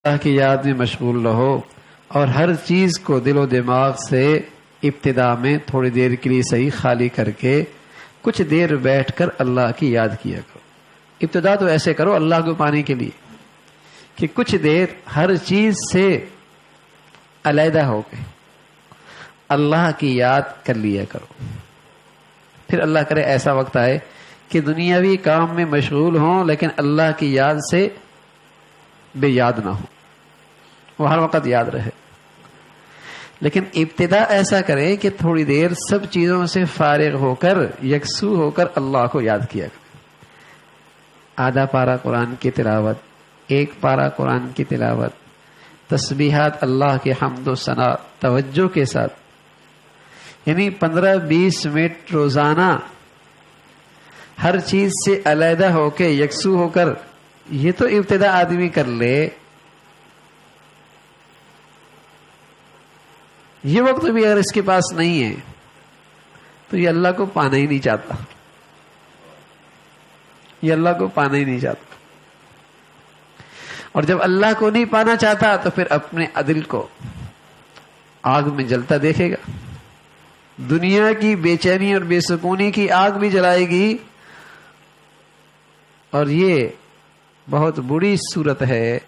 اللہ کی یاد میں مشغول رہو اور ہر چیز کو دل و دماغ سے ابتدا میں تھوڑی دیر کے لیے صحیح خالی کر کے کچھ دیر بیٹھ کر اللہ کی یاد کیا کرو۔ ابتدا تو ایسے کرو اللہ کو پانے کے لیے کہ کچھ دیر ہر چیز سے علیحدہ ہو کے اللہ کی یاد کر لیا کرو۔ پھر اللہ کرے ایسا وقت آئے کہ دنیاوی کام میں مشغول ہوں لیکن اللہ کی یاد سے بے یاد نہ ہو، وہ ہر وقت یاد رہے۔ لیکن ابتدا ایسا کرے کہ تھوڑی دیر سب چیزوں سے فارغ ہو کر یکسو ہو کر اللہ کو یاد کیا کرے۔ آدھا پارہ قرآن کی تلاوت، ایک پارہ قرآن کی تلاوت، تسبیحات اللہ کے حمد و ثنا توجہ کے ساتھ، یعنی 15-20 منٹ روزانہ ہر چیز سے علیحدہ ہو کے یکسو ہو کر، یہ تو ابتدا آدمی کر لے۔ یہ وقت بھی اگر اس کے پاس نہیں ہے تو یہ اللہ کو پانا ہی نہیں چاہتا، یہ اللہ کو پانا ہی نہیں چاہتا۔ اور جب اللہ کو نہیں پانا چاہتا تو پھر اپنے دل کو آگ میں جلتا دیکھے گا، دنیا کی بے چینی اور بے سکونی کی آگ بھی جلائے گی، اور یہ بہت بری صورت ہے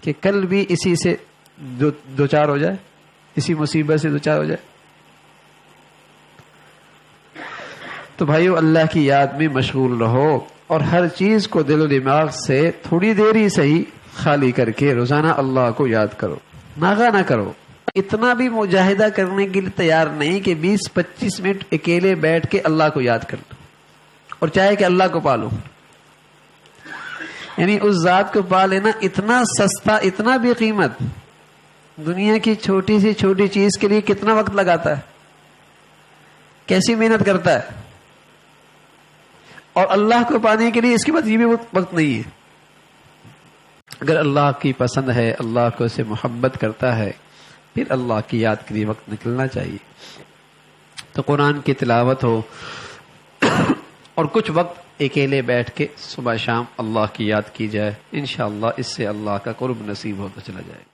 کہ کل بھی اسی سے دوچار ہو جائے، اسی مصیبت سے دوچار ہو جائے۔ تو بھائیو، اللہ کی یاد میں مشغول رہو اور ہر چیز کو دل و دماغ سے تھوڑی دیر ہی صحیح خالی کر کے روزانہ اللہ کو یاد کرو، ناغہ نہ کرو۔ اتنا بھی مجاہدہ کرنے کے لیے تیار نہیں کہ 20-25 منٹ اکیلے بیٹھ کے اللہ کو یاد کر لو اور چاہے کہ اللہ کو پالو، یعنی اس ذات کو پا لینا اتنا سستا، اتنا بے قیمت۔ دنیا کی چھوٹی سی چھوٹی چیز کے لیے کتنا وقت لگاتا ہے، کیسی محنت کرتا ہے، اور اللہ کو پانے کے لیے اس کے بعد یہ بھی وقت نہیں ہے۔ اگر اللہ کی پسند ہے، اللہ کو سے محبت کرتا ہے، پھر اللہ کی یاد کے لیے وقت نکلنا چاہیے۔ تو قرآن کی تلاوت ہو اور کچھ وقت اکیلے بیٹھ کے صبح شام اللہ کی یاد کی جائے، انشاءاللہ اس سے اللہ کا قرب نصیب ہوتا چلا جائے۔